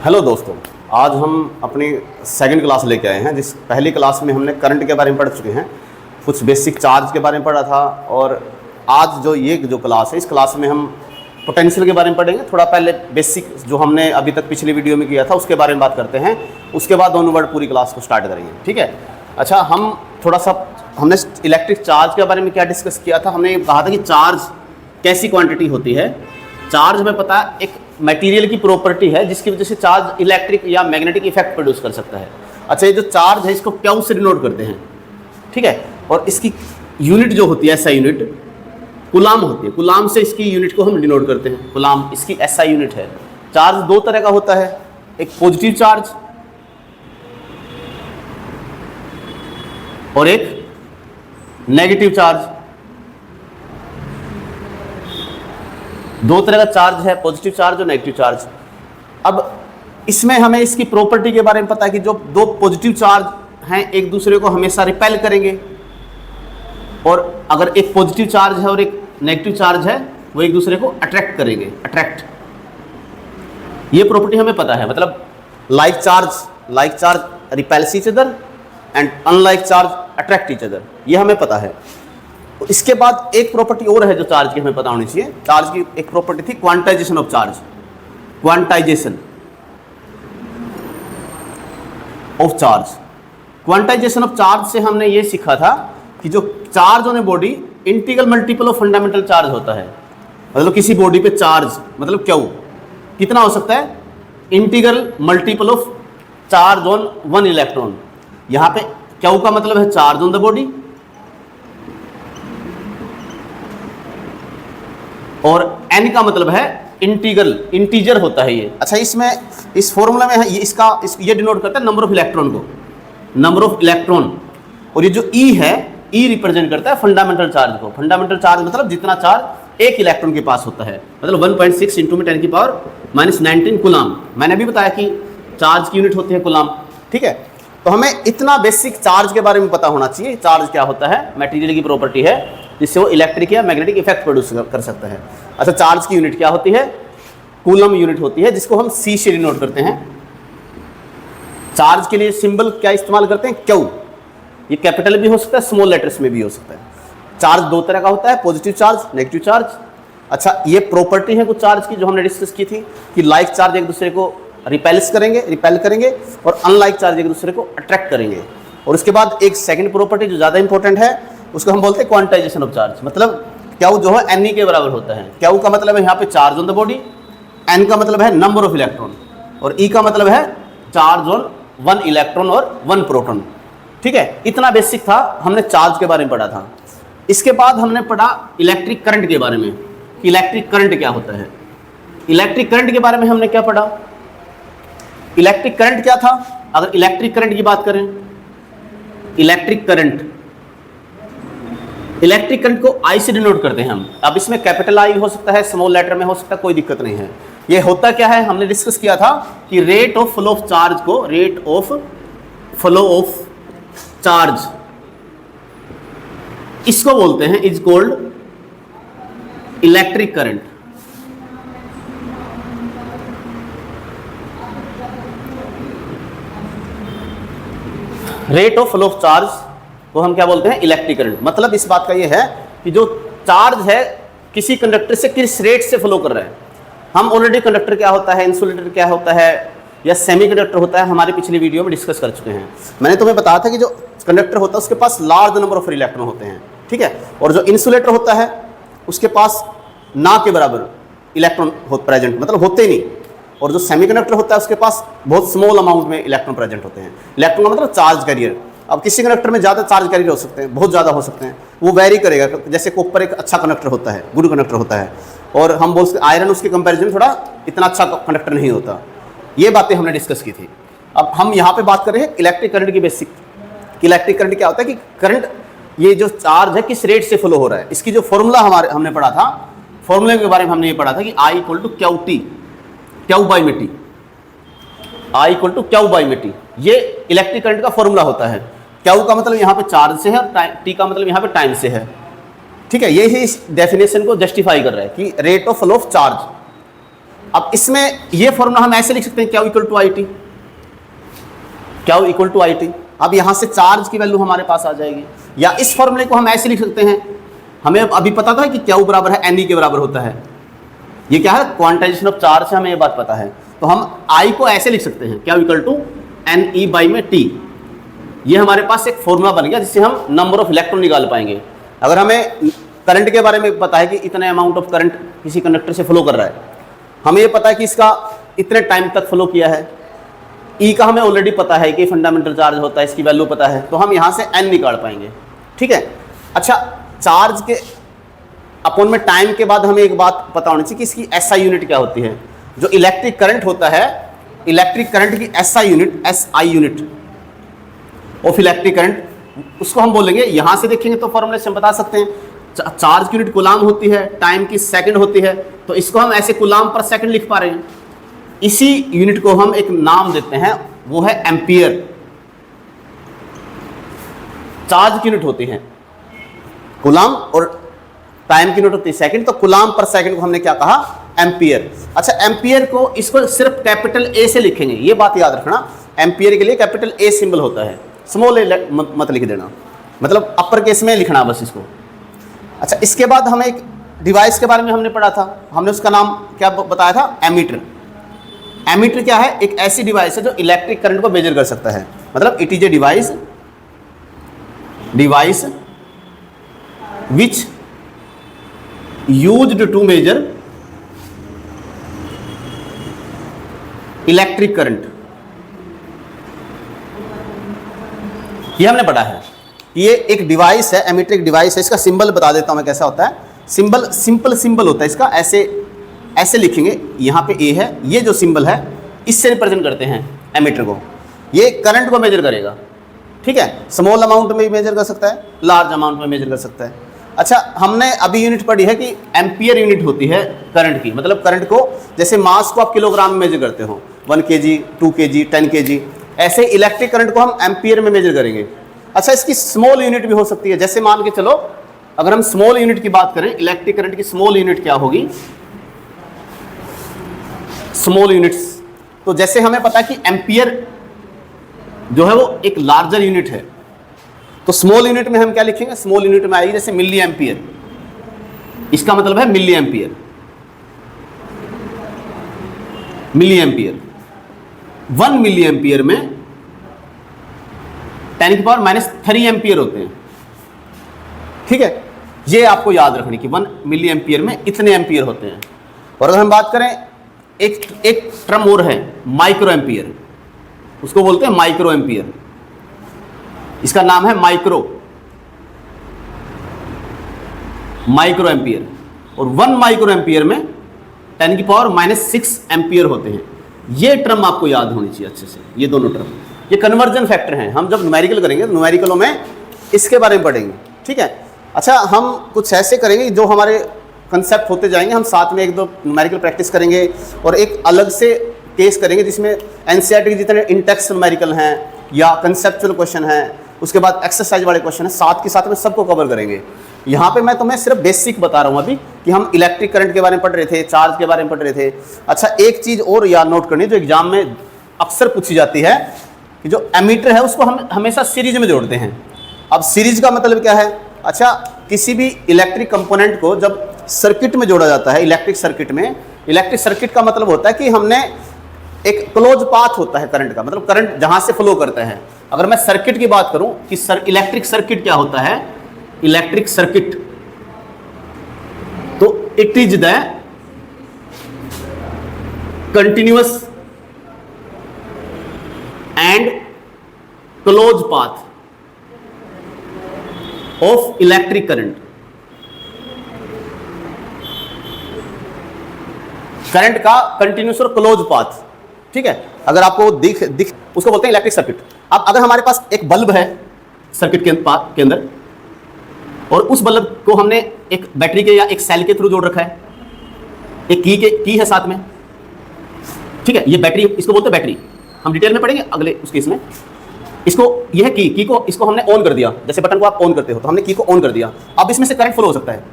Hello दोस्तों, आज हम अपनी सेकंड क्लास लेके आए हैं। जिस पहली क्लास में हमने करंट के बारे में पढ़ चुके हैं, कुछ बेसिक चार्ज के बारे में पढ़ा था, और आज जो क्लास है, इस क्लास में हम पोटेंशियल के बारे में पढ़ेंगे। थोड़ा पहले बेसिक जो हमने अभी तक पिछली वीडियो में किया था उसके बारे में बात करते हैं, उसके बाद दोनों वर्ड पूरी क्लास को स्टार्ट करेंगे। ठीक है। अच्छा, हमने इलेक्ट्रिक चार्ज के बारे में क्या डिस्कस किया था। हमने कहा था कि चार्ज कैसी क्वांटिटी होती है। चार्ज हमें पता है एक मटेरियल की प्रॉपर्टी है जिसकी वजह से चार्ज इलेक्ट्रिक या मैग्नेटिक इफेक्ट प्रोड्यूस कर सकता है। अच्छा, ये जो चार्ज है इसको क्यू से डिनोट करते हैं। ठीक है। और इसकी यूनिट जो होती है, एसआई यूनिट कुलाम होती है। कुलाम से इसकी यूनिट को हम डिनोट करते हैं। कुलाम इसकी एसआई यूनिट है। चार्ज दो तरह का होता है, एक पॉजिटिव चार्ज और एक नेगेटिव चार्ज। दो तरह का चार्ज है, पॉजिटिव चार्ज और नेगेटिव चार्ज। अब इसमें हमें इसकी प्रॉपर्टी के बारे में पता है कि जो दो पॉजिटिव चार्ज हैं एक दूसरे को हमेशा रिपेल करेंगे, और अगर एक पॉजिटिव चार्ज है और एक नेगेटिव चार्ज है वो एक दूसरे को अट्रैक्ट करेंगे। अट्रैक्ट, ये प्रॉपर्टी हमें पता है। मतलब like charge repels each other and unlike charge attract each other, ये हमें पता है। इसके बाद एक प्रॉपर्टी और है जो चार्ज की हमें पता होनी चाहिए। चार्ज की एक प्रॉपर्टी थी quantization of charge. Quantization of charge से हमने ये सीखा था कि जो charge on a body integral multiple of fundamental charge होता है। मतलब किसी बॉडी पे चार्ज मतलब क्यू कितना हो सकता है, integral multiple of charge on one electron. यहां पे क्यू का मतलब है चार्ज ऑन द बॉडी, और n का मतलब है इंटीजर होता है ये। अच्छा, इसमें इस फॉर्मूला में है ये डिनोट करता है नंबर ऑफ इलेक्ट्रॉन को, नंबर ऑफ इलेक्ट्रॉन। और ये जो E है, E रिप्रेजेंट करता है फंडामेंटल चार्ज को। फंडामेंटल चार्ज मतलब जितना चार्ज एक इलेक्ट्रॉन के पास होता है, मतलब 1.6 इंटू में 10 की पावर -19 कुलाम। मैंने अभी बताया कि चार्ज की यूनिट होती है कुलाम। ठीक है। तो हमें इतना बेसिक चार्ज के बारे में पता होना चाहिए। चार्ज क्या होता है, मटेरियल की प्रॉपर्टी है जिससे वो इलेक्ट्रिक या मैग्नेटिक इफेक्ट प्रोड्यूस कर सकता है। अच्छा, चार्ज की यूनिट क्या होती है, कूलम यूनिट होती है, जिसको हम C से डिनोट करते हैं। चार्ज के लिए सिंबल क्या इस्तेमाल करते हैं, क्यू। ये कैपिटल भी हो सकता है, स्मॉल लेटर्स में भी हो सकता है। चार्ज दो तरह का होता है, पॉजिटिव चार्ज, नेगेटिव चार्ज। अच्छा, ये प्रॉपर्टी है कुछ चार्ज की जो हमने डिस्कस की थी कि लाइक चार्ज एक दूसरे को रिपेल करेंगे और अनलाइक चार्ज एक दूसरे को अट्रैक्ट करेंगे। और उसके बाद एक सेकंड प्रॉपर्टी जो ज़्यादा इंपॉर्टेंट है, उसको हम बोलते हैं क्वांटाइजेशन ऑफ चार्ज। मतलब क्यू जो है Ne के बराबर होता है। क्यू का मतलब है यहाँ पे charge on the body, N का मतलब है नंबर ऑफ इलेक्ट्रॉन, और E का मतलब है चार्ज ऑन वन इलेक्ट्रॉन और वन प्रोटॉन। ठीक है। इतना बेसिक था, हमने चार्ज के बारे में पढ़ा था। इसके बाद हमने पढ़ा इलेक्ट्रिक करंट के बारे में कि इलेक्ट्रिक करंट क्या होता है। इलेक्ट्रिक करंट के बारे में हमने क्या पढ़ा, इलेक्ट्रिक करंट क्या था। अगर इलेक्ट्रिक करंट की बात करें, इलेक्ट्रिक करंट को I से डिनोट करते हैं हम। अब इसमें कैपिटल I हो सकता है, स्मॉल लेटर में हो सकता है, कोई दिक्कत नहीं है। ये होता क्या है, हमने डिस्कस किया था कि rate of flow of charge को, rate of flow of charge, इसको बोलते हैं is called electric current. Rate of flow of charge को हम क्या बोलते हैं, इलेक्ट्रिक करंट। मतलब इस बात का ये है कि जो चार्ज है किसी कंडक्टर से किस रेट से फ्लो कर रहा है। हम ऑलरेडी कंडक्टर क्या होता है, इंसुलेटर क्या होता है, या सेमीकंडक्टर होता है, हमारी पिछली वीडियो में डिस्कस कर चुके हैं। मैंने तुम्हें बताया था कि जो कंडक्टर होता है उसके पास लार्ज नंबर ऑफ इलेक्ट्रॉन होते हैं। ठीक है। और जो इंसुलेटर होता है उसके पास ना के बराबर इलेक्ट्रॉन प्रेजेंट, मतलब होते ही नहीं। और जो सेमीकंडक्टर होता है उसके पास बहुत स्मॉल अमाउंट में इलेक्ट्रॉन प्रेजेंट होते हैं। इलेक्ट्रॉन का मतलब चार्ज कैरियर। अब किसी कंडक्टर में ज़्यादा चार्ज कैरियर हो सकते हैं, बहुत ज़्यादा हो सकते हैं, वो वेरी करेगा। जैसे कॉपर एक अच्छा कंडक्टर होता है, गुड कंडक्टर होता है, और हम बोल सकते आयरन उसके कंपैरिजन में थोड़ा इतना अच्छा कंडक्टर नहीं होता। ये बातें हमने डिस्कस की थी। अब हम यहाँ पे बात कर रहे हैं इलेक्ट्रिक करंट की बेसिक। इलेक्ट्रिक करंट क्या होता है कि करंट, ये जो चार्ज है किस रेट से फ्लो हो रहा है। इसकी जो फॉर्मूला हमने पढ़ा था, फॉर्मूले के बारे में हमने ये पढ़ा था कि I = QT, क्यू बाई में टी, I = क्यू बाई में टी। ये इलेक्ट्रिक करंट का फॉर्मूला होता है। क्यू का मतलब यहाँ पे चार्ज से है और टी का मतलब यहाँ पे टाइम से है। ठीक है, ये ही इस डेफिनेशन को जस्टिफाई कर रहा है कि rate of flow of charge अब इसमें ये फॉर्मूला हम ऐसे लिख सकते हैं, क्या इक्वल टू आई टी, क्या इक्वल टू आई टी। अब यहाँ से चार्ज की वैल्यू हमारे पास आ जाएगी, या इस फॉर्मूले को हम ऐसे लिख सकते हैं, हमें अभी पता था कि क्या बराबर है एन ई के बराबर होता है, ये क्या है क्वांटाइजेशन ऑफ चार्ज है, हमें ये बात पता है। तो हम आई को ऐसे लिख सकते हैं, क्या equal to n e by में टी। ये हमारे पास एक फॉर्मूला बन गया जिससे हम नंबर ऑफ इलेक्ट्रॉन निकाल पाएंगे। अगर हमें करंट के बारे में पता है कि इतने अमाउंट ऑफ करंट किसी कंडक्टर से फ्लो कर रहा है, हमें ये पता है कि इसका इतने टाइम तक फ्लो किया है, ई का हमें ऑलरेडी पता है कि फंडामेंटल चार्ज होता है, इसकी वैल्यू पता है, तो हम यहाँ से एन निकाल पाएंगे। ठीक है। अच्छा, चार्ज के अपॉन में टाइम के बाद हमें एक बात पता होनी चाहिए कि इसकी एसआई यूनिट क्या होती है। जो इलेक्ट्रिक करंट होता है, इलेक्ट्रिक करंट की SI unit, SI unit of electric current, उसको हम बोलेंगे, यहाँ से देखेंगे तो फॉर्मूले से हम बता सकते हैं, चार्ज की यूनिट कूलाम होती है, टाइम की सेकंड होती है, तो इसको हम ऐसे कूलाम पर सेकंड लिख पा रहे हैं। इसी यूनिट को हम एक नाम देते हैं, वो है एम्पियर। चार्ज की यूनिट होती है कूलाम और टाइम की यूनिट होती है सेकंड, तो कूलाम पर सेकंड को हमने क्या कहा, एम्पियर। अच्छा, एम्पियर को इसको सिर्फ कैपिटल ए से लिखेंगे, ये बात याद रखना, एम्पियर के लिए कैपिटल ए सिंबल होता है, स्मॉल ए मत लिख देना, मतलब अपर केस में लिखना बस इसको। अच्छा, इसके बाद हमें एक डिवाइस के बारे में हमने पढ़ा था, हमने उसका नाम क्या बताया था, एमीटर। एमीटर क्या है, एक ऐसी डिवाइस है जो इलेक्ट्रिक करंट को मेजर कर सकता है, मतलब it is a device which used to measure electric current. ये हमने पढ़ा है, ये एक डिवाइस है, एमीटर एक डिवाइस है। इसका सिंबल बता देता हूं मैं कैसा होता है। सिंबल सिंपल सिंबल होता है इसका, ऐसे लिखेंगे, यहाँ पे ए है, ये जो सिंबल है इससे रिप्रेजेंट करते हैं एमीटर को। ये करंट को मेजर करेगा, ठीक है, स्मॉल अमाउंट में भी मेजर कर सकता है, लार्ज अमाउंट में मेजर कर सकता है। अच्छा, हमने अभी यूनिट पढ़ी है कि एम्पियर यूनिट होती है करंट की, मतलब करंट को, जैसे मास को आप किलोग्राम में मेजर करते हो, 1 kg, 2 kg, 10 kg, ऐसे इलेक्ट्रिक करंट को हम एम्पियर में मेजर करेंगे। अच्छा, इसकी स्मॉल यूनिट भी हो सकती है, जैसे मान के चलो अगर हम स्मॉल यूनिट की बात करें, इलेक्ट्रिक करंट की स्मॉल यूनिट क्या होगी, स्मॉल यूनिट्स, तो जैसे हमें पता है कि एम्पियर जो है वो एक लार्जर यूनिट है, तो स्मॉल यूनिट में हम क्या लिखेंगे, स्मॉल यूनिट में आएगी जैसे मिली एम्पियर, इसका मतलब है milliampere, milliampere. 1 milliampere में 10⁻³ एम्पियर होते हैं, ठीक है, ये आपको याद रखनी कि 1 मिली एम्पियर में इतने एम्पियर होते हैं। और अगर हम बात करें, एक टर्म और है, माइक्रो एम्पियर, उसको बोलते हैं माइक्रो एम्पियर, इसका नाम है माइक्रो एम्पियर। और 1 माइक्रो एम्पियर में 10⁻⁻6 एम्पियर होते हैं। ये टर्म आपको याद होनी चाहिए अच्छे से, ये दोनों टर्म, ये कन्वर्जन फैक्टर हैं। हम जब न्यूमेरिकल करेंगे, न्यूमेरिकलों में इसके बारे में पढ़ेंगे, ठीक है। अच्छा, हम कुछ ऐसे करेंगे जो हमारे कंसेप्ट होते जाएंगे, हम साथ में 1-2 न्यूमेरिकल प्रैक्टिस करेंगे और एक अलग से केस करेंगे जिसमें एनसीईआरटी के जितने इंटेक्स्ट न्यूमेरिकल हैं या कंसेप्चुअल क्वेश्चन हैं, उसके बाद एक्सरसाइज वाले क्वेश्चन हैं, साथ के साथ में सबको कवर करेंगे। यहाँ पे मैं तुम्हें सिर्फ बेसिक बता रहा हूँ अभी कि हम इलेक्ट्रिक करंट के बारे में पढ़ रहे थे, चार्ज के बारे में पढ़ रहे थे। अच्छा, एक चीज़ और याद नोट करनी जो एग्जाम में अक्सर पूछी जाती है कि जो एमीटर है उसको हम हमेशा सीरीज में जोड़ते हैं। अब सीरीज का मतलब क्या है? अच्छा, किसी भी इलेक्ट्रिक कंपोनेंट को जब सर्किट में जोड़ा जाता है, इलेक्ट्रिक सर्किट का मतलब होता है कि हमने एक क्लोज पाथ होता है करंट का, मतलब करंट जहां से फ्लो करता है। अगर मैं सर्किट की बात करूं कि इलेक्ट्रिक सर्किट क्या होता है, इलेक्ट्रिक सर्किट तो it is the continuous and close path of electric current. Current का कंटिन्यूअस और क्लोज पाथ, ठीक है। अगर आपको दिख उसको बोलते हैं इलेक्ट्रिक सर्किट। अब अगर हमारे पास एक बल्ब है सर्किट के अंदर और उस बल्ब को हमने एक बैटरी के या एक सेल के थ्रू जोड़ रखा है, एक की है साथ में, ठीक है। ये बैटरी, इसको बोलते हैं बैटरी, हम डिटेल में पढ़ेंगे अगले उस केस में। इसको ये है की को इसको हमने ऑन कर दिया, जैसे बटन को आप ऑन करते हो तो हमने की को ऑन कर दिया। अब इसमें से करंट फ्लो हो सकता है।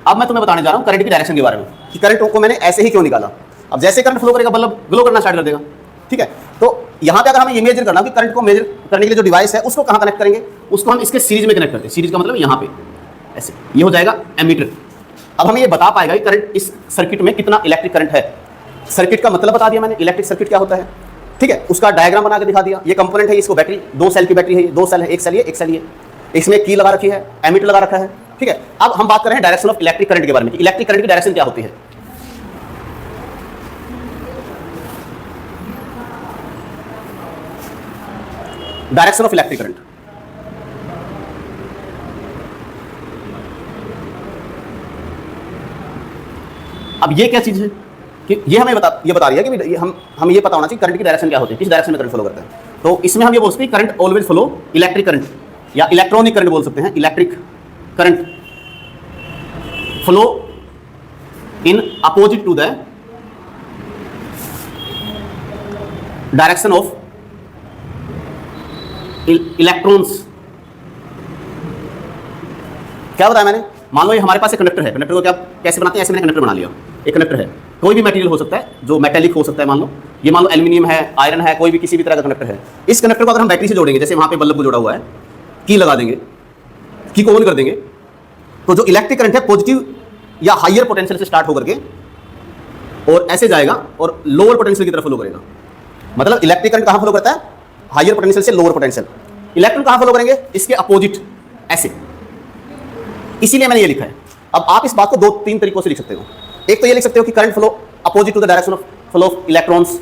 अब मैं तुम्हें बताने जा रहा हूं करंट की डायरेक्शन के बारे में कि करंट को मैंने ऐसे ही क्यों निकाला। अब जैसे करंट फ्लो करेगा बल्ब ग्लो करना स्टार्ट कर देगा, ठीक है। तो यहाँ पे अगर हमें ये मेजर करना कि करंट को मेजर करने के लिए जो डिवाइस है उसको कहाँ कनेक्ट करेंगे, उसको हम इसके सीरीज में कनेक्ट करते हैं। सीरीज का मतलब यहाँ पे ऐसे, ये हो जाएगा एमीटर। अब हमें ये बता पाएगा कि करंट इस सर्किट में कितना इलेक्ट्रिक करंट है। सर्किट का मतलब बता दिया मैंने, इलेक्ट्रिक सर्किट क्या होता है, ठीक है। उसका डायग्राम बना के दिखा दिया। ये कंपोनेंट है, इसको बैटरी, 2 सेल की बैटरी है, 2 सेल है, एक सेल ये, एक सेल ये, इसमें की लगा रखी है, एमीटर लगा रखा है, ठीक है। अब हम बात कर रहे हैं डायरेक्शन ऑफ इलेक्ट्रिक करंट के बारे में, इलेक्ट्रिक करंट की डायरेक्शन क्या होती है। डायरेक्शन ऑफ इलेक्ट्रिक करंट, अब ये क्या चीज है कि ये हमें बता रही है कि हम ये पता होना चाहिए करंट की डायरेक्शन क्या होती है, किस डायरेक्शन में करंट फ्लो करता है। तो इसमें हम ये बोल सकते हैं current always flow, electric current या इलेक्ट्रॉनिक करंट बोल सकते हैं, electric current flow in opposite to the direction of electrons. क्या बताया मैंने, मान लो ये हमारे पास एक कंडक्टर है, कंडक्टर को क्या कैसे बनाते हैं, ऐसे मैंने कंडक्टर बना लिया। एक कंडक्टर है, कोई भी मटेरियल हो सकता है जो मेटेलिक हो सकता है, मान लो एल्यूमिनियम है, आयरन है, कोई भी किसी भी तरह का कंडक्टर है। इस कंडक्टर को अगर हम बैटरी से जोड़ेंगे, जैसे वहां पे बल्ब को जोड़ा हुआ है, की लगा देंगे, की को ऑन कर देंगे, तो जो इलेक्ट्रिक करंट है पॉजिटिव या हायर पोटेंशियल से स्टार्ट होकर के और ऐसे जाएगा और लोअर पोटेंशियल की तरफ फ्लो करेगा। मतलब इलेक्ट्रिक करंट कहां फ्लो करता है, हायर पोटेंशियल से लोअर पोटेंशियल। इलेक्ट्रॉन कहां फ्लो करेंगे, इसके अपोजिट, ऐसे। इसीलिए मैंने ये लिखा है। अब आप इस बात को 2-3 तरीकों से लिख सकते हो। एक तो ये लिख सकते हो कि current flow opposite to the direction of flow of electrons,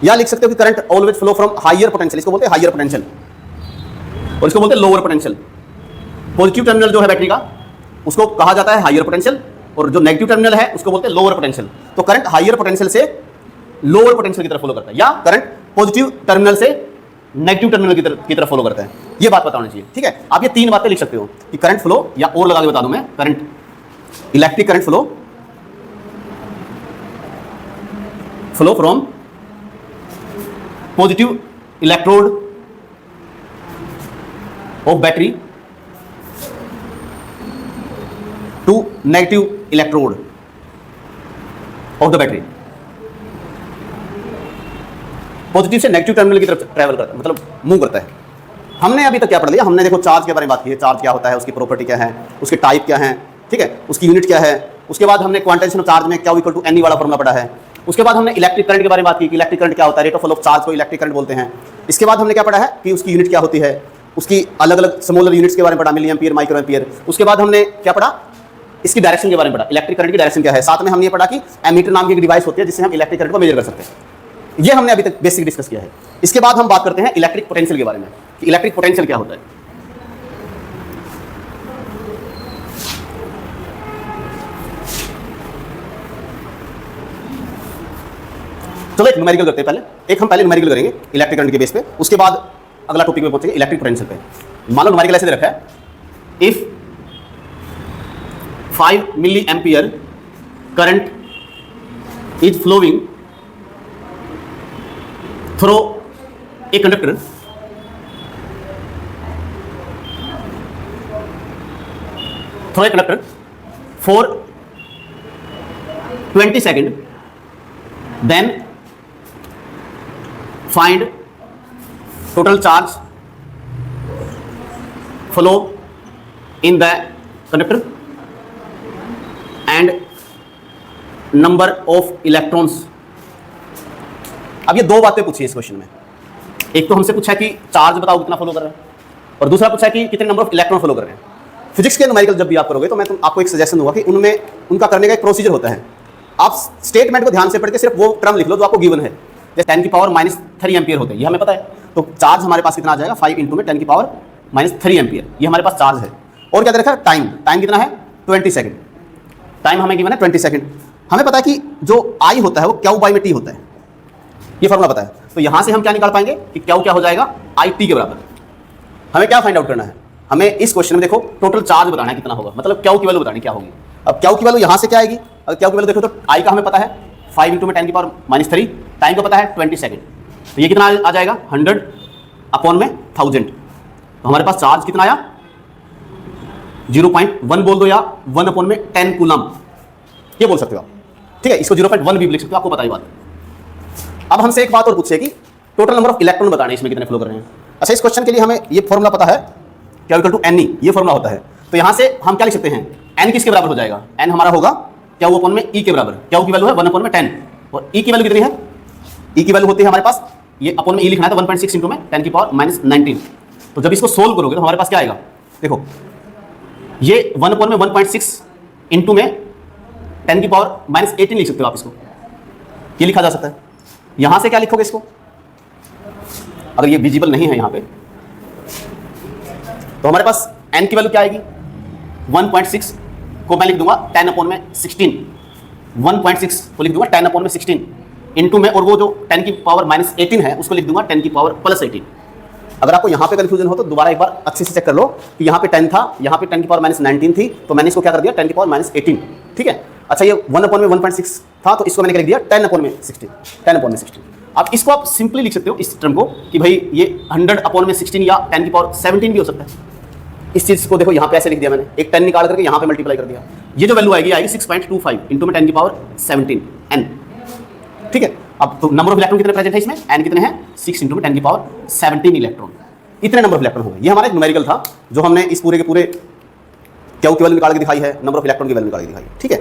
या लिख सकते हो कि current always flow from higher potential, इसको बोलते हैं हायर पोटेंशियल और इसको बोलते हैं लोअर पोटेंशियल। पॉजिटिव टर्मिनल जो है बैटरी का उसको कहा जाता है हायर पोटेंशियल और जो नेगेटिव टर्मिनल है उसको बोलते हैं लोअर पोटेंशियल। तो करंट हायर पोटेंशियल से लोअर पोटेंशियल की तरफ फ्लो करता है, या करंट पॉजिटिव टर्मिनल से नेगेटिव टर्मिनल की तरफ फ्लो करता है। ये बात बताना चाहिए, ठीक है। आप ये 3 बातें लिख सकते हो कि करंट फ्लो, या और लगा के बता दूं मैं, current electric current flow from positive electrode of battery to negative electrode of the battery. Positive से नेगेटिव टर्मिनल की तरफ ट्रैवल करता है, मतलब मूव करता है। हमने अभी तक क्या पढ़ लिया, हमने देखो चार्ज के बारे में बात की है, चार्ज क्या होता है, उसकी प्रॉपर्टी क्या है, उसके टाइप क्या है, ठीक है, उसकी यूनिट क्या है। उसके बाद हमने क्वांटाइजेशन ऑफ चार्ज में क्या इक्वल टू एन वाला फॉर्मूला पढ़ा है। उसके बाद हमने इलेक्ट्रिक करंट के बारे में बात की कि इलेक्ट्रिक करंट क्या होता है, rate of flow of charge को इलेक्ट्रिक करंट बोलते हैं। इसके बाद हमने क्या पढ़ा है कि उसकी यूनिट क्या होती है, उसकी अलग अलग स्मॉलर यूनिट्स के बारे में पढ़ा, मिली एम्पियर, माइक्रो एम्पियर। उसके बाद हमने क्या पढ़ा, इसकी डायरेक्शन के बारे में पढ़ा, इलेक्ट्रिक करंट की डायरेक्शन क्या है। साथ में हमने ये पढ़ा कि एमीटर नाम की एक डिवाइस होती है जिससे हम इलेक्ट्रिक करंट को मेजर कर सकते हैं। ये हमने अभी तक बेसिक डिस्कस किया है। इसके बाद हम बात करते हैं इलेक्ट्रिक पोटेंशियल के बारे में कि इलेक्ट्रिक पोटेंशियल क्या होता है। चलो एक न्यूमेरिकल करते हैं पहले। हम पहले न्यूमेरिकल करेंगे इलेक्ट्रिक करंट के बेस पे, उसके बाद अगला टॉपिक में पहुंचेंगे इलेक्ट्रिक पोटेंशियल पे। मान लो न्यूमेरिकल ऐसे दे रखा है, if 5 milliampere current is flowing through a conductor for 20 second, then find total charge flow in the conductor and number of electrons। अब ये 2 बातें पूछी है इस क्वेश्चन में। एक तो हमसे पूछा है कि चार्ज बताओ कितना फ्लो कर रहा है, और दूसरा पूछा है कि कितने नंबर ऑफ इलेक्ट्रॉन फ्लो कर रहे हैं। फिजिक्स के न्यूमेरिकल जब भी आप करोगे तो मैं आपको एक सजेशन दूंगा कि उनमें उनका करने का एक प्रोसीजर होता है। आप स्टेटमेंट को ध्यान से पढ़ के सिर्फ वो टर्म लिख लो जो आपको गिवन है। जैसे 10 की पावर -3 एम्पियर होते हैं, ये हमें पता है। तो चार्ज हमारे पास कितना आ जाएगा, 5 इंटू में 10 की पावर -3 एम्पियर, ये हमारे पास चार्ज है। और क्या दे रखा है, टाइम कितना है, 20 सेकंड। टाइम हमें गिवन है 20 सेकंड। हमें पता है कि जो आई होता है वो क्यू बाई में टी होता है, ये फॉर्मूला पता है। तो यहां से हम क्या निकाल पाएंगे कि क्यू क्या हो जाएगा, आई टी के बराबर। हमें क्या फाइंड आउट करना है, हमें इस क्वेश्चन में देखो टोटल चार्ज बताना है कितना होगा, मतलब क्यू की वैल्यू बतानी क्या होगी। अब क्यू की वैल्यू यहां से क्या आएगी, अगर क्यू की वैल्यू देखो तो आई का हमें पता है 5 इंटू में 10 की पावर -3, टाइम का पता है 20 सेकंड। तो ये कितना आ जाएगा, 100 अपॉन में 1000। तो हमारे पास चार्ज कितना आया, 0.1 बोल दो या 1 अपॉन में 10 कूलम, ये बोल सकते हो आप, ठीक है, इसको 0.1 भी लिख सकते हो, आपको पता ही बात। अब हमसे एक बात और पूछे कि टोटल नंबर ऑफ इलेक्ट्रॉन बताने हैं इसमें कितने फ्लो कर रहे हैं। अच्छा, इस क्वेश्चन के लिए हमें ये फॉर्मूला पता है, क्या इक्वल टू NE, ये फॉर्मूला होता है। तो यहां से हम क्या लिख सकते हैं, n किसके बराबर हो जाएगा, n हमारा होगा क्या अपॉन में e के बराबर। क्या की वैल्यू है 1/10, और e की वैल्यू कितनी है, e की वैल्यू होती है हमारे पास, ये अपॉन में e लिखना है तो 1.6 इंटू में 10 की पावर -19। तो जब इसको सोल्व करोगे तो हमारे पास क्या आएगा, देखो ये 1/1.6 इंटू में 10 की पावर -18 लिख सकते हो आप इसको, ये लिखा जा सकता है। यहां से क्या लिखोगे इसको, अगर ये विजिबल नहीं है यहां पे, तो हमारे पास n की वैल्यू क्या आएगी, 1.6 को मैं लिख दूंगा 10/16, 1.6 को लिख दूंगा 10/16 इंटू में, और वो जो 10 की पावर -18 है उसको लिख दूंगा 10 की पावर +18। अगर आपको यहाँ पे कंफ्यूजन हो तो दोबारा एक बार अच्छे से चेक कर लो कि यहाँ पे 10 था, यहाँ पे 10 की पावर -19 थी, तो मैंने इसको क्या कर दिया 10 की पावर -18, ठीक है। अच्छा, ये 1/1.6 था तो इसको मैंने क्या लिख दिया 10/16, 10/16। अब इसको आप सिंपली लिख सकते हो इस टर्म को कि भाई ये 100/16 या 10 की पावर 17 भी हो सकता है। इस चीज को देखो यहाँ पे ऐसे लिख दिया मैंने, एक 10 निकाल करके यहाँ पे मल्टीप्लाई कर दिया, ये जो वैल्यू आएगी 6.25 इंटू में 10 की पावर 17 n, ठीक है। अब तो नंबर ऑफ इलेक्ट्रॉन कितने प्रेजेंट है इसमें, n कितने हैं 6 इंटू में 10 की पावर 17 इलेक्ट्रॉन, इतने नंबर ऑफ इलेक्ट्रॉन हो गए। ये हमारा एक न्यूमेरिकल था जो हमने इस पूरे के पूरे क्यू की वैल्यू निकाल के दिखाई है, नंबर ऑफ इलेक्ट्रॉन की वैल्यू निकाल के दिखाई है, ठीक है।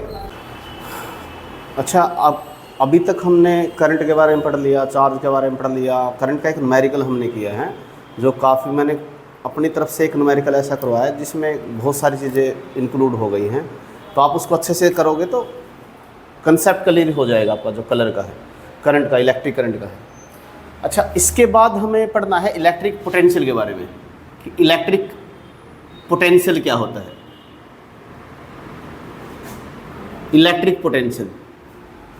अच्छा, अब अभी तक हमने करंट के बारे में पढ़ लिया, चार्ज के बारे में पढ़ लिया, करंट का एक न्यूमेरिकल हमने किया है जो काफ़ी, मैंने अपनी तरफ से एक न्यूमेरिकल ऐसा करवाया जिसमें बहुत सारी चीज़ें इंक्लूड हो गई हैं। तो आप उसको अच्छे से करोगे तो कंसेप्ट क्लियर हो जाएगा आपका, जो कलर का है, करंट का, इलेक्ट्रिक करंट का है। अच्छा, इसके बाद हमें पढ़ना है इलेक्ट्रिक पोटेंशियल के बारे में कि इलेक्ट्रिक पोटेंशियल क्या होता है। इलेक्ट्रिक पोटेंशियल,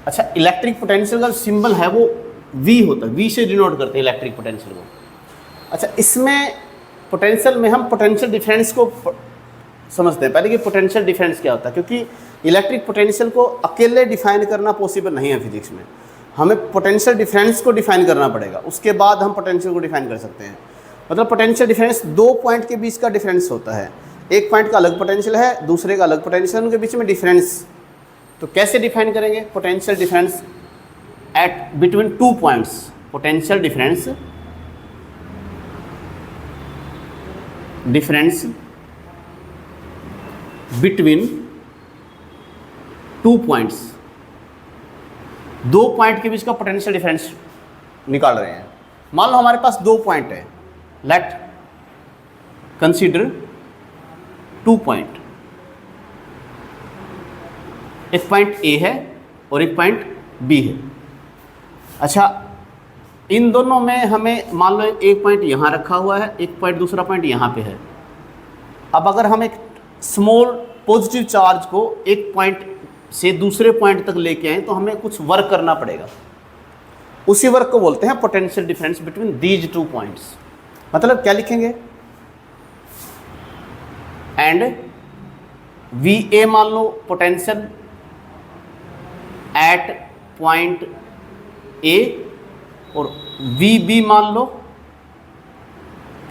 अच्छा इलेक्ट्रिक पोटेंशियल का सिंबल है वो V होता है, V से डिनोट करते हैं इलेक्ट्रिक पोटेंशियल को। अच्छा, इसमें पोटेंशियल में हम पोटेंशियल डिफरेंस को समझते हैं पहले कि पोटेंशियल डिफरेंस क्या होता है, क्योंकि इलेक्ट्रिक पोटेंशियल को अकेले डिफाइन करना पॉसिबल नहीं है फिजिक्स में, हमें पोटेंशियल डिफरेंस को डिफाइन करना पड़ेगा, उसके बाद हम पोटेंशियल को डिफाइन कर सकते हैं। मतलब पोटेंशियल डिफरेंस दो पॉइंट के बीच का डिफरेंस होता है, एक पॉइंट का अलग पोटेंशियल है, दूसरे का अलग पोटेंशियल, उनके बीच में डिफरेंस। तो कैसे डिफाइन करेंगे potential difference at between two points, potential difference between two points, दो पॉइंट के बीच का पोटेंशियल डिफरेंस निकाल रहे हैं। मान लो हमारे पास दो पॉइंट है, लेट कंसीडर टू पॉइंट, एक पॉइंट A है और एक पॉइंट B है। अच्छा, इन दोनों में हमें मान लो एक पॉइंट यहाँ रखा हुआ है, एक पॉइंट दूसरा पॉइंट यहाँ पे है। अब अगर हम एक स्मॉल पॉजिटिव चार्ज को एक पॉइंट से दूसरे पॉइंट तक लेके आए तो हमें कुछ वर्क करना पड़ेगा, उसी वर्क को बोलते हैं potential difference between these two points. मतलब क्या लिखेंगे, एंड VA मान लो पोटेंशियल एट पॉइंट A और VB मान लो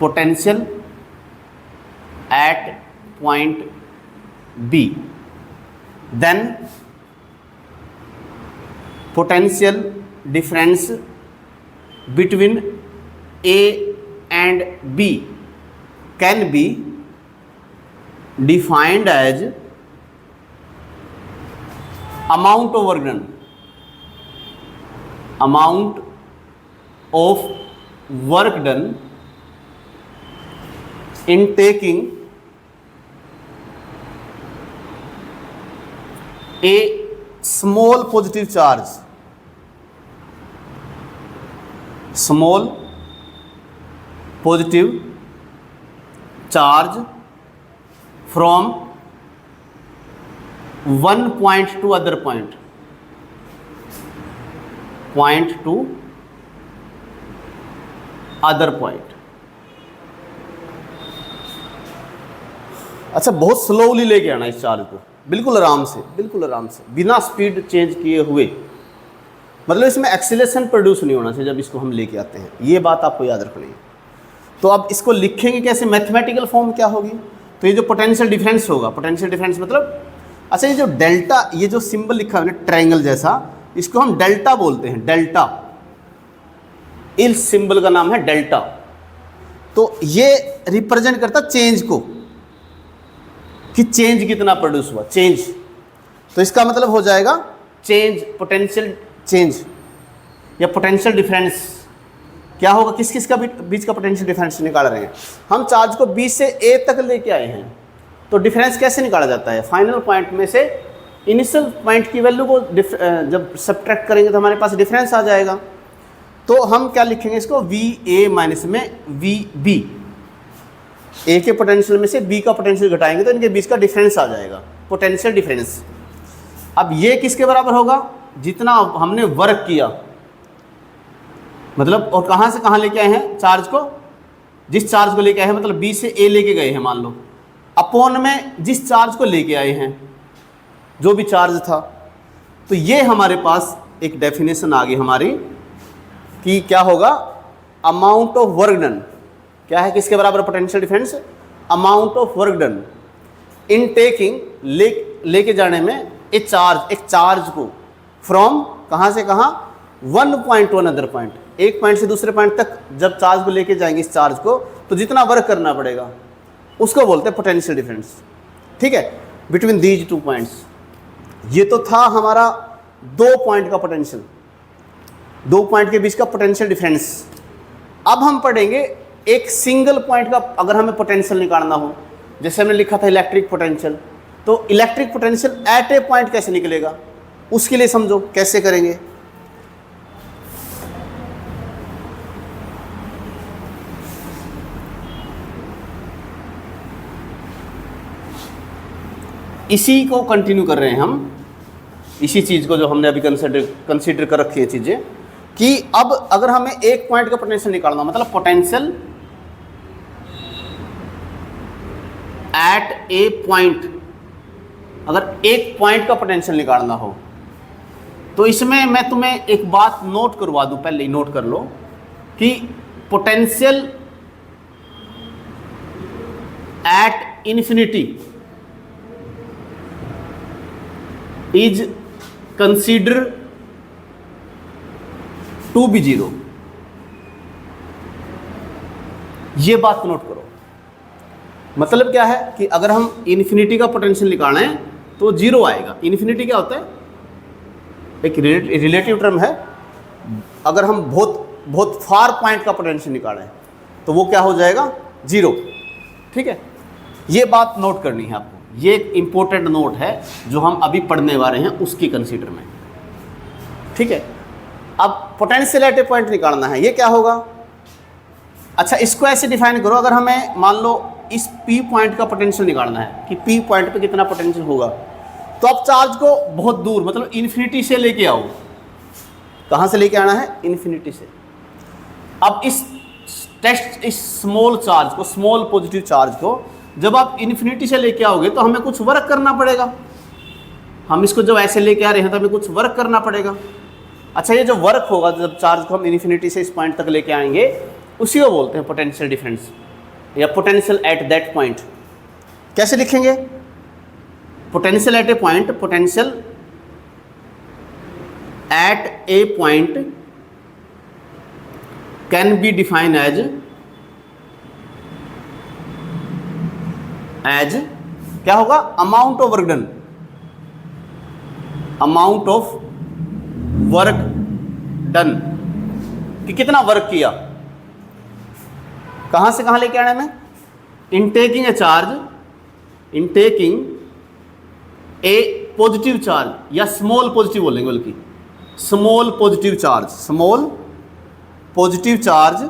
potential at point B, then potential difference between A and B can be defined as amount of work done, amount of work done in taking a small positive charge, small positive charge from one point to other point, point to other point। अच्छा, बहुत slowly लेके आना इस charge को, बिल्कुल आराम से, बिल्कुल आराम से, बिना स्पीड चेंज किए हुए। मतलब इसमें एक्सीलरेशन प्रोड्यूस नहीं होना चाहिए जब इसको हम लेके आते हैं, ये बात आपको याद रखनी है। तो अब इसको लिखेंगे कैसे, मैथमेटिकल फॉर्म क्या होगी, तो ये जो पोटेंशियल डिफरेंस होगा, पोटेंशियल डिफरेंस मतलब अच्छा ये जो डेल्टा, ये जो सिंबल लिखा है ना ट्रायंगल जैसा, इसको हम डेल्टा बोलते हैं, डेल्टा। इस सिंबल का नाम है डेल्टा। तो ये रिप्रेजेंट करता चेंज को, कि चेंज कितना प्रोड्यूस हुआ, चेंज। तो इसका मतलब हो जाएगा चेंज, पोटेंशियल चेंज या पोटेंशियल डिफरेंस। क्या होगा, किस किस का बीच का पोटेंशियल डिफरेंस निकाल रहे हैं हम। चार्ज को B से A तक लेके आए हैं, तो डिफरेंस कैसे निकाला जाता है, फाइनल पॉइंट में से इनिशियल पॉइंट की वैल्यू को जब सब्ट्रैक्ट करेंगे तो हमारे पास डिफरेंस आ जाएगा। तो हम क्या लिखेंगे इसको, VA माइनस में VB, A के पोटेंशियल में से B का पोटेंशियल घटाएंगे तो इनके बीच का डिफरेंस आ जाएगा, पोटेंशियल डिफरेंस। अब ये किसके बराबर होगा, जितना हमने वर्क किया, मतलब और कहाँ से कहाँ लेके आए हैं चार्ज को, जिस चार्ज को लेके आए हैं मतलब B से A लेके गए हैं मान लो, अपॉन में जिस चार्ज को लेके आए हैं, जो भी चार्ज था। तो ये हमारे पास एक डेफिनेशन आ गई हमारी कि क्या होगा, अमाउंट ऑफ वर्क डन। क्या है, किसके बराबर potential difference, amount of work done in taking, लेके जाने में एक चार्ज को फ्रॉम कहाँ से कहाँ, one point two another point, एक पॉइंट से दूसरे पॉइंट तक जब चार्ज को लेके जाएंगे इस चार्ज को, तो जितना वर्क करना पड़ेगा उसको बोलते हैं पोटेंशियल डिफरेंस। ठीक है, बिटवीन दीज टू पॉइंट्स। ये तो था हमारा 2 पॉइंट का पोटेंशियल, 2 पॉइंट के बीच का पोटेंशियल डिफरेंस। अब हम पढ़ेंगे एक सिंगल पॉइंट का, अगर हमें पोटेंशियल निकालना हो, जैसे हमने लिखा था इलेक्ट्रिक पोटेंशियल, तो electric potential at a point कैसे निकलेगा, उसके लिए समझो कैसे करेंगे। इसी को कंटिन्यू कर रहे हैं हम, इसी चीज़ को जो हमने अभी कंसीडर कर रखी है चीज़ें, कि अब अगर हमें एक पॉइंट का पोटेंशियल निकालना, मतलब पोटेंशियल एट ए पॉइंट, अगर एक पॉइंट का पोटेंशियल निकालना हो, तो इसमें मैं तुम्हें एक बात नोट करवा दूं, पहले ही नोट कर लो कि potential at infinity is consider to be zero. ये बात नोट करो। मतलब क्या है कि अगर हम इन्फिनिटी का पोटेंशियल निकालें तो जीरो आएगा। इन्फिनिटी क्या होता है, एक रिलेटिव टर्म है। अगर हम बहुत फार पॉइंट का पोटेंशियल निकालें तो वो क्या हो जाएगा, जीरो। ठीक है, ये बात नोट करनी है आपको। ये एक इंपॉर्टेंट नोट है जो हम अभी पढ़ने वाले हैं, उसकी कंसीडर में। ठीक है, अब पोटेंशियल एट ए पॉइंट निकालना है, ये क्या होगा। अच्छा, इसको ऐसे डिफाइन करो, अगर हमें मान लो इस P पॉइंट का पोटेंशियल निकालना है कि P पॉइंट पे कितना पोटेंशियल होगा, तो आप चार्ज को बहुत दूर, मतलब इन्फिनिटी से लेके आओ। कहाँ से लेके आना है, इन्फिनिटी से। अब इस स्मॉल चार्ज को, स्मॉल पॉजिटिव चार्ज को जब आप इन्फिनिटी से लेके आओगे तो हमें कुछ वर्क करना पड़ेगा। हम इसको जब ऐसे लेके आ रहे हैं तो हमें कुछ वर्क करना पड़ेगा। अच्छा, ये जो वर्क होगा जब चार्ज को हम इन्फिनिटी से इस पॉइंट तक लेके आएंगे, उसी को बोलते हैं पोटेंशियल डिफरेंस या पोटेंशियल एट दैट पॉइंट। कैसे लिखेंगे, potential at a point, potential at a point can be define as क्या होगा, amount of work done, amount of work done, कि कितना वर्क किया। कहां से कहां लेके आना में, इन टेकिंग ए चार्ज, इन टेकिंग ए पॉजिटिव चार्ज या स्मॉल पॉजिटिव बोलेंगे, बल्कि small positive charge, small positive charge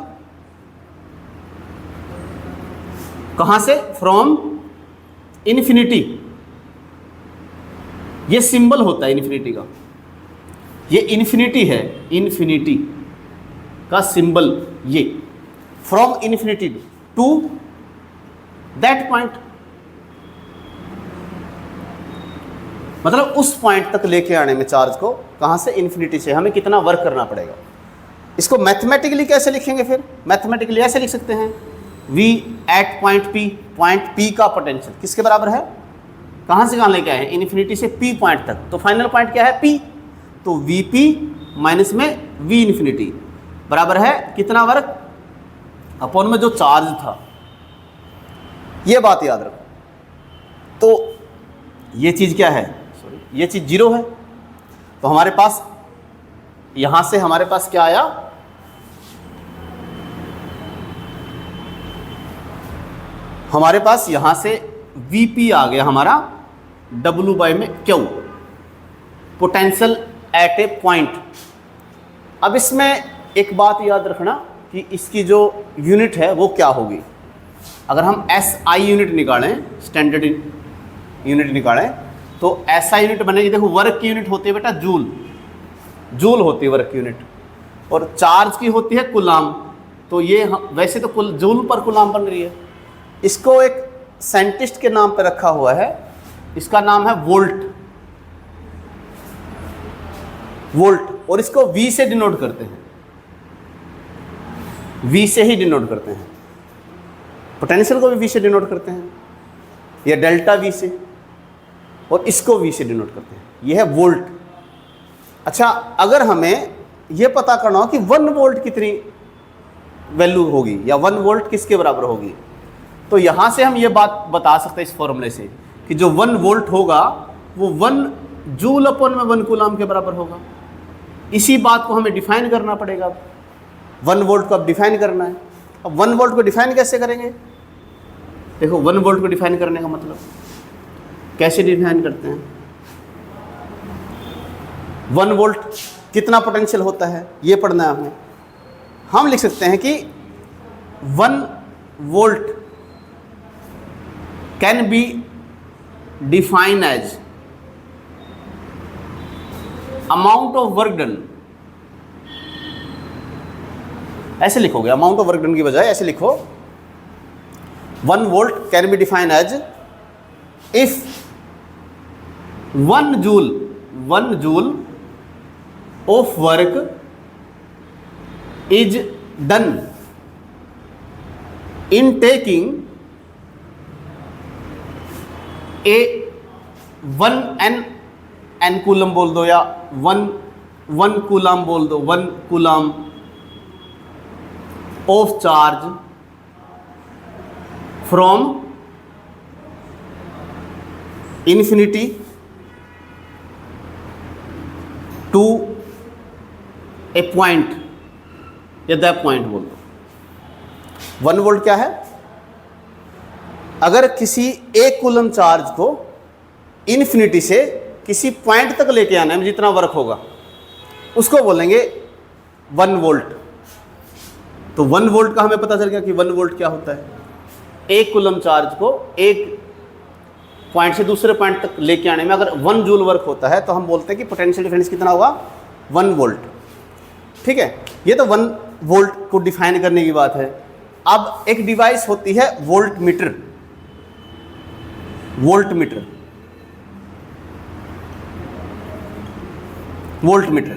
कहां से, फ्रॉम इन्फिनिटी। ये सिंबल होता है इन्फिनिटी का, ये इन्फिनिटी है, इन्फिनिटी का सिंबल ये, from infinity to that point, मतलब उस पॉइंट तक लेके आने में चार्ज को, कहां से, इन्फिनिटी से, हमें कितना वर्क करना पड़ेगा। इसको मैथमेटिकली कैसे लिखेंगे फिर, मैथमेटिकली ऐसे लिख सकते हैं, V at point P, point P का पोटेंशियल किसके बराबर है, कहाँ से कहाँ लेके आए हैं, इन्फिनिटी से P पॉइंट तक। तो फाइनल पॉइंट क्या है, P। तो Vp माइनस में V इन्फिनिटी बराबर है कितना वर्क अपॉन में जो चार्ज था। ये बात याद रखो। तो ये चीज़ क्या है, सॉरी, ये चीज़ 0 है। तो हमारे पास यहाँ से हमारे पास क्या आया, हमारे पास यहाँ से Vp आ गया हमारा W बाई में Q, potential at a point. अब इसमें एक बात याद रखना कि इसकी जो यूनिट है वो क्या होगी। अगर हम SI यूनिट निकालें, स्टैंडर्ड यूनिट निकालें, तो SI यूनिट बनेगी, देखो वर्क की यूनिट होती है बेटा जूल, जूल होती है वर्क की यूनिट, और चार्ज की होती है कुलाम। तो ये वैसे तो जूल पर कुलाम बन रही है, इसको एक साइंटिस्ट के नाम पर रखा हुआ है, इसका नाम है वोल्ट, वोल्ट, और इसको V से डिनोट करते हैं, V से ही डिनोट करते हैं। पोटेंशियल को भी V से डिनोट करते हैं, या डेल्टा V से, और इसको V से डिनोट करते हैं। यह है वोल्ट। अच्छा, अगर हमें यह पता करना हो कि 1 वोल्ट कितनी वैल्यू होगी या 1 वोल्ट किसके बराबर होगी, तो यहाँ से हम ये बात बता सकते हैं इस फॉर्मूले से कि जो 1 वोल्ट होगा वो 1 जूल अपॉन में 1 कूलाम के बराबर होगा। इसी बात को हमें डिफाइन करना पड़ेगा। 1 वोल्ट को अब डिफाइन करना है। अब 1 वोल्ट को डिफाइन कैसे करेंगे, देखो 1 वोल्ट को डिफाइन करने का मतलब कैसे डिफाइन करते हैं। 1 वोल्ट कितना पोटेंशियल होता है ये पढ़ना है हमें। हम लिख सकते हैं कि 1 volt can be define as amount of work done. ऐसे लिखोगे, अमाउंट ऑफ वर्क डन की बजाय ऐसे लिखो, 1 volt can be define as if 1 joule of work is done in taking a 1 n coulomb बोल दो, या 1 कूलम बोल दो, 1 coulomb of charge from infinity to a point, या द पॉइंट बोल दो। 1 वोल्ट क्या है, अगर किसी एक कूलम चार्ज को इन्फिनिटी से किसी पॉइंट तक लेके आना है, जितना वर्क होगा उसको बोलेंगे 1 वोल्ट। तो 1 वोल्ट का हमें पता चल गया कि 1 वोल्ट क्या होता है, एक कूलम चार्ज को एक पॉइंट से दूसरे पॉइंट तक लेके आने में अगर 1 जूल वर्क होता है तो हम बोलते हैं कि पोटेंशियल डिफरेंस कितना होगा, 1 वोल्ट। ठीक है, ये तो 1 वोल्ट को डिफाइन करने की बात है। अब एक डिवाइस होती है volt meter, volt meter, volt meter.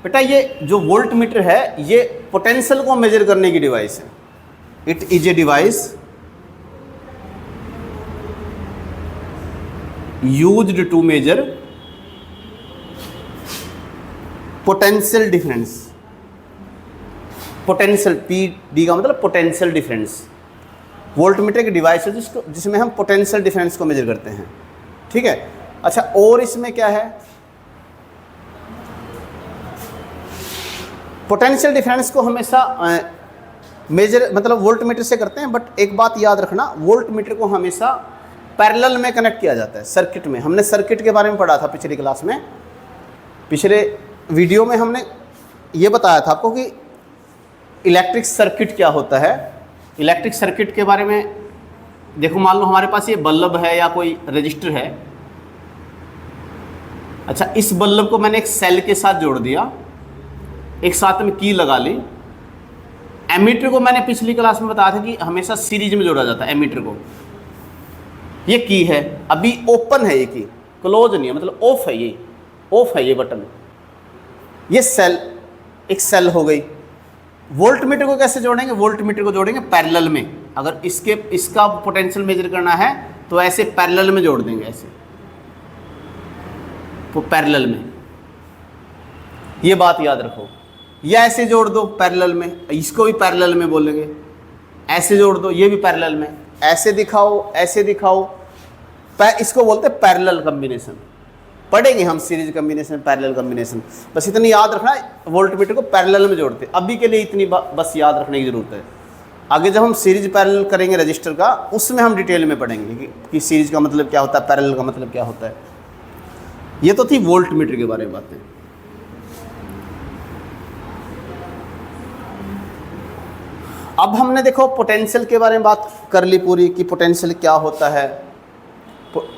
बेटा ये जो वोल्ट मीटर है ये पोटेंशियल को मेजर करने की डिवाइस है। It is a device used to measure potential difference. Potential PD का मतलब पोटेंशियल डिफरेंस। वोल्ट मीटर की डिवाइस है जिसमें हम पोटेंशियल डिफरेंस को मेजर करते हैं। ठीक है, अच्छा और इसमें क्या है, पोटेंशियल डिफरेंस को हमेशा मेजर मतलब वोल्ट मीटर से करते हैं, बट एक बात याद रखना, वोल्ट मीटर को हमेशा पैरेलल में कनेक्ट किया जाता है सर्किट में। हमने सर्किट के बारे में पढ़ा था पिछली क्लास में, पिछले वीडियो में हमने ये बताया था आपको कि इलेक्ट्रिक सर्किट क्या होता है। इलेक्ट्रिक सर्किट के बारे में देखो, मान लो हमारे पास ये बल्ब है या कोई रजिस्टर है। अच्छा, इस बल्ब को मैंने एक सेल के साथ जोड़ दिया, एक साथ में की लगा ली। एमीटर को मैंने पिछली क्लास में बताया था कि हमेशा सीरीज में जोड़ा जाता है एमीटर को। ये की है, अभी ओपन है, ये की क्लोज नहीं है, मतलब ऑफ है, ये ऑफ है, ये बटन। ये सेल, एक सेल हो गई। वोल्ट मीटर को कैसे जोड़ेंगे, वोल्ट मीटर को जोड़ेंगे पैरेलल में। अगर इसका पोटेंशियल मेजर करना है तो ऐसे पैरेलल में जोड़ देंगे, ऐसे तो पैरेलल में, ये बात याद रखो। या ऐसे जोड़ दो पैरेलल में, इसको भी पैरेलल में बोलेंगे, ऐसे जोड़ दो, ये भी पैरेलल में, ऐसे दिखाओ, ऐसे दिखाओ, इसको बोलते हैं पैरेलल कॉम्बिनेशन। पढ़ेंगे हम सीरीज कॉम्बिनेशन, पैरेलल कॉम्बिनेशन, बस इतनी याद रखना वोल्टमीटर को पैरेलल में जोड़ते हैं। अभी के लिए इतनी बस याद रखने की जरूरत है। आगे जब हम सीरीज पैरेलल करेंगे रजिस्टर का, उसमें हम डिटेल में पढ़ेंगे कि सीरीज का मतलब क्या होता है, पैरेलल का मतलब क्या होता है। ये तो थी वोल्टमीटर के बारे में बातें। अब हमने देखो पोटेंशियल के बारे में बात कर ली पूरी, कि पोटेंशियल क्या होता है,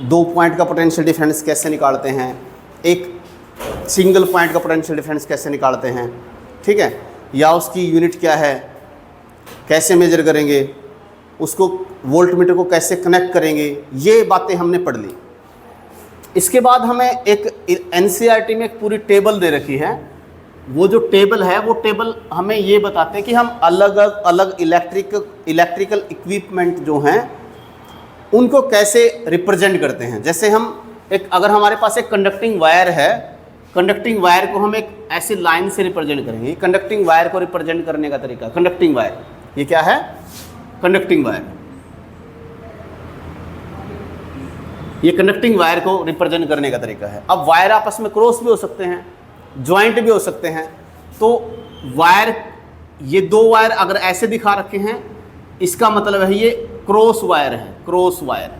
2 पॉइंट का पोटेंशियल डिफरेंस कैसे निकालते हैं, एक सिंगल पॉइंट का पोटेंशियल डिफरेंस कैसे निकालते हैं, ठीक है, या उसकी यूनिट क्या है, कैसे मेजर करेंगे, उसको वोल्टमीटर को कैसे कनेक्ट करेंगे, ये बातें हमने पढ़ ली। इसके बाद हमें एक एनसीईआरटी में एक पूरी टेबल दे रखी है। वो जो टेबल है, वो टेबल हमें ये बताते हैं कि हम अलग अलग इलेक्ट्रिकल इक्विपमेंट जो हैं उनको कैसे रिप्रेजेंट करते हैं। जैसे हम अगर हमारे पास एक कंडक्टिंग वायर है, कंडक्टिंग वायर को हम एक ऐसी लाइन से रिप्रेजेंट करेंगे। कंडक्टिंग वायर को रिप्रेजेंट करने का तरीका, कंडक्टिंग वायर, ये क्या है, कंडक्टिंग वायर, ये कंडक्टिंग वायर को रिप्रेजेंट करने का तरीका है। अब वायर आपस में क्रॉस भी हो सकते हैं, ज्वाइंट भी हो सकते हैं। तो वायर, ये 2 वायर अगर ऐसे दिखा रखे हैं, इसका मतलब है ये क्रॉस वायर है, क्रॉस वायर।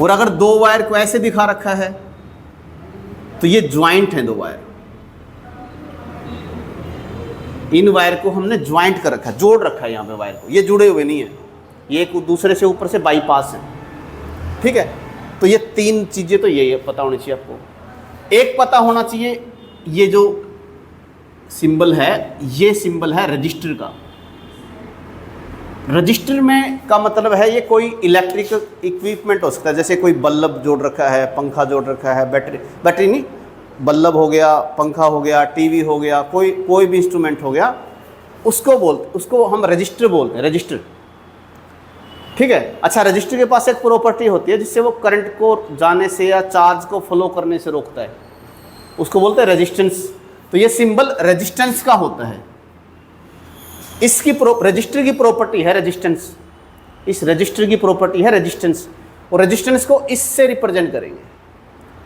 और अगर 2 वायर को ऐसे दिखा रखा है तो ये ज्वाइंट है 2 वायर। इन वायर को हमने ज्वाइंट कर रखा है, जोड़ रखा है यहाँ पे वायर को, ये जुड़े हुए नहीं है, ये एक दूसरे से ऊपर से बाईपास है, ठीक है। तो ये 3 चीजें तो ये पता होनी चाहिए आपको। एक पता होना चाहिए, ये जो सिंबल है, ये सिंबल है रजिस्टर का। रजिस्टर में का मतलब है ये कोई इलेक्ट्रिकल इक्विपमेंट हो सकता है, जैसे कोई बल्ब जोड़ रखा है, पंखा जोड़ रखा है, बैटरी नहीं, बल्ब हो गया, पंखा हो गया, टीवी हो गया, कोई भी इंस्ट्रूमेंट हो गया, उसको हम रजिस्टर बोलते हैं, रजिस्टर, ठीक है। अच्छा, रजिस्टर के पास एक प्रॉपर्टी होती है जिससे वो करंट को जाने से या चार्ज को फ्लो करने से रोकता है, उसको बोलते हैं रेजिस्टेंस। तो ये सिंबल रेजिस्टेंस का होता है। इसकी रजिस्टर की प्रॉपर्टी है रेजिस्टेंस, इस रजिस्टर की प्रॉपर्टी है रेजिस्टेंस, और रेजिस्टेंस को इससे रिप्रेजेंट करेंगे,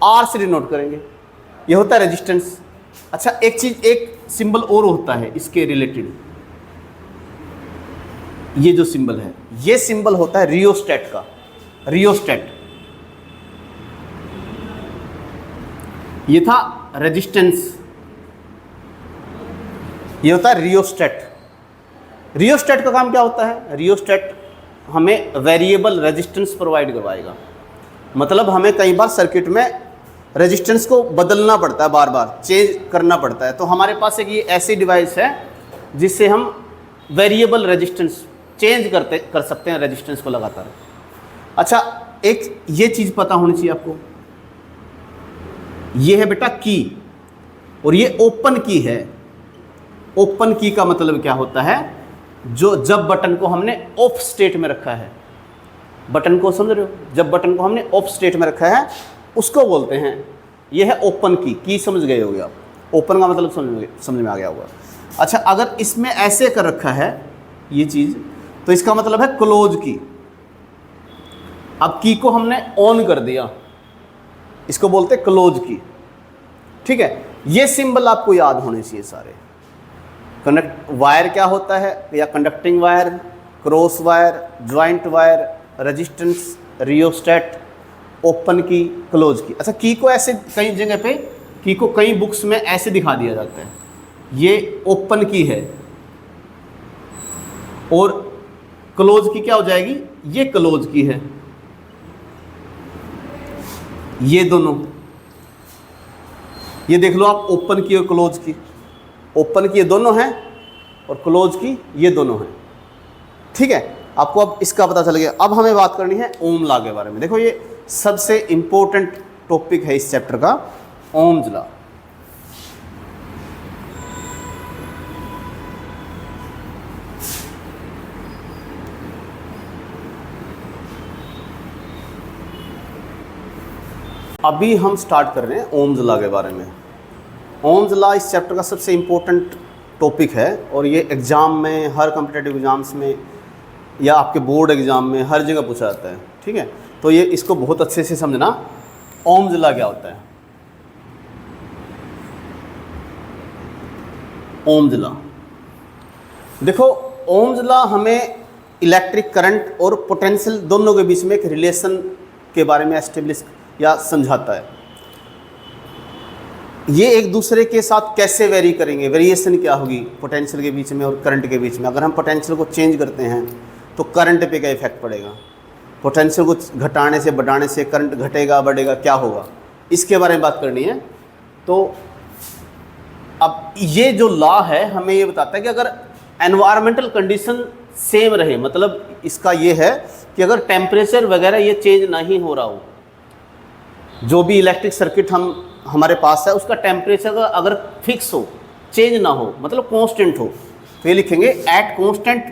आर से डिनोट करेंगे, ये होता है रेजिस्टेंस। अच्छा, एक सिंबल और होता है इसके रिलेटेड, ये जो सिंबल है, ये सिंबल होता है रियोस्टेट का, रियोस्टेट। ये था रेजिस्टेंस, ये होता है रियोस्टेट। रियोस्टेट का काम क्या होता है, रियोस्टेट हमें वेरिएबल रेजिस्टेंस प्रोवाइड करवाएगा। मतलब हमें कई बार सर्किट में रेजिस्टेंस को बदलना पड़ता है, बार बार चेंज करना पड़ता है। तो हमारे पास एक ये ऐसी डिवाइस है जिससे हम वेरिएबल रेजिस्टेंस चेंज कर सकते हैं रेजिस्टेंस को लगातार। अच्छा, एक ये चीज़ पता होनी चाहिए आपको, ये है बेटा की, और ये ओपन की है। ओपन की का मतलब क्या होता है, जो जब बटन को हमने ऑफ स्टेट में रखा है, बटन को समझ रहे हो, जब बटन को हमने ऑफ स्टेट में रखा है उसको बोलते हैं, ये है ओपन की समझ गए होगे आप, ओपन का मतलब समझ में आ गया होगा। अच्छा, अगर इसमें ऐसे कर रखा है ये चीज़, तो इसका मतलब है क्लोज की। अब की को हमने ऑन कर दिया, इसको बोलते हैं क्लोज की, ठीक है। ये सिंबल आपको याद होने चाहिए सारे। वायर क्या होता है, या conducting wire, cross wire, joint wire, resistance, rheostat, open की, क्लोज की। अच्छा, की को ऐसे कई जगह पे, की को कई बुक्स में ऐसे दिखा दिया जाता है, ये ओपन की है, और क्लोज की क्या हो जाएगी, ये क्लोज की है। ये दोनों, ये देख लो आप, ओपन की और क्लोज की, ओपन की ये दोनों हैं और क्लोज की ये दोनों हैं, ठीक है। आपको अब इसका पता चल गया। अब हमें बात करनी है ओम लॉ के बारे में। देखो, ये सबसे इंपॉर्टेंट टॉपिक है इस चैप्टर का, ओम्स लॉ। अभी हम स्टार्ट कर रहे हैं ओम्स लॉ के बारे में। ओम्स लॉ इस चैप्टर का सबसे इम्पोर्टेंट टॉपिक है और ये एग्ज़ाम में, हर कॉम्पिटिटिव एग्ज़ाम्स में या आपके बोर्ड एग्ज़ाम में हर जगह पूछा जाता है। ठीक है, तो ये इसको बहुत अच्छे से समझना। ओम्स लॉ क्या होता है? ओम्स लॉ, देखो ओम्स लॉ हमें इलेक्ट्रिक करंट और पोटेंशियल दोनों के बीच में एक रिलेशन के बारे में एस्टेब्लिश या समझाता है। ये एक दूसरे के साथ कैसे वेरी करेंगे, वेरिएशन क्या होगी पोटेंशियल के बीच में और करंट के बीच में। अगर हम पोटेंशियल को चेंज करते हैं तो करंट पे क्या इफेक्ट पड़ेगा, पोटेंशियल को घटाने से बढ़ाने से करंट घटेगा बढ़ेगा, क्या होगा, इसके बारे में बात करनी है। तो अब ये जो लॉ है हमें ये बताता है कि अगर एनवायरमेंटल कंडीशन सेम रहे, मतलब इसका ये है कि अगर टेम्परेचर वगैरह ये चेंज नहीं हो रहा हो, जो भी इलेक्ट्रिक सर्किट हमारे पास है उसका टेम्परेचर अगर फिक्स हो, चेंज ना हो, मतलब कांस्टेंट हो, तो ये लिखेंगे एट कांस्टेंट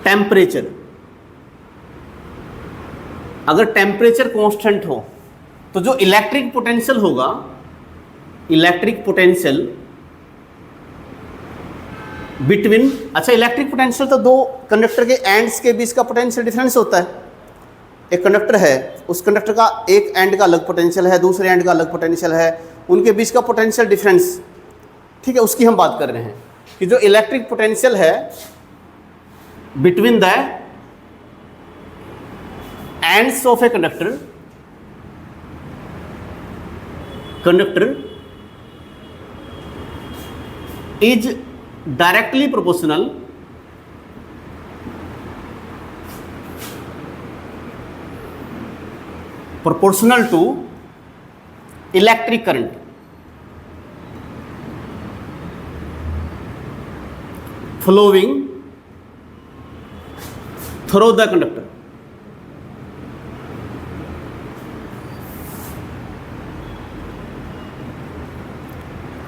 टेम्परेचर। अगर टेम्परेचर कांस्टेंट हो तो जो इलेक्ट्रिक पोटेंशियल होगा, इलेक्ट्रिक पोटेंशियल बिटवीन, अच्छा इलेक्ट्रिक पोटेंशियल तो दो कंडक्टर के एंड्स के बीच का पोटेंशियल डिफरेंस होता है। एक कंडक्टर है, उस कंडक्टर का एक एंड का अलग पोटेंशियल है, दूसरे एंड का अलग पोटेंशियल है, उनके बीच का पोटेंशियल डिफरेंस, ठीक है, उसकी हम बात कर रहे हैं कि जो इलेक्ट्रिक पोटेंशियल है between the ends of a conductor is directly proportional to electric current flowing through the conductor।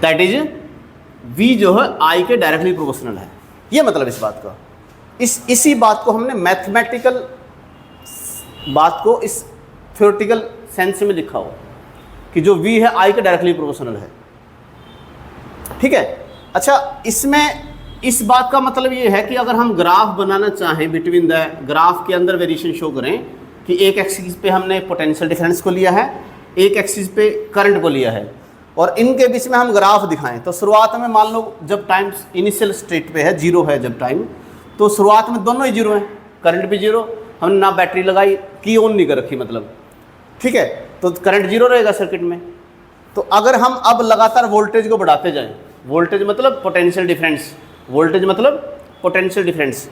That is V जो है I के डायरेक्टली प्रोपोर्शनल है। ये मतलब इस बात का, इसी बात को हमने मैथमेटिकल बात को इस थ्योरेटिकल सेंस में लिखा हो कि जो V है I के डायरेक्टली प्रोपोर्शनल है। ठीक है, अच्छा इसमें इस बात का मतलब ये है कि अगर हम ग्राफ बनाना चाहें बिटवीन द, ग्राफ के अंदर वेरिएशन शो करें कि एक एक्सिस पे हमने पोटेंशियल डिफरेंस को लिया है, एक एक्सिस पे करंट को लिया है और इनके बीच में हम ग्राफ दिखाएं, तो शुरुआत में मान लो जब टाइम इनिशियल स्टेट पे है, जीरो है जब टाइम, तो शुरुआत में दोनों ही जीरो हैं, करंट भी जीरो, हमने ना बैटरी लगाई, की ऑन नहीं कर रखी मतलब, ठीक है, तो करंट जीरो रहेगा सर्किट में। तो अगर हम अब लगातार वोल्टेज को बढ़ाते जाएं, वोल्टेज मतलब पोटेंशियल डिफरेंस, वोल्टेज मतलब पोटेंशियल डिफरेंस,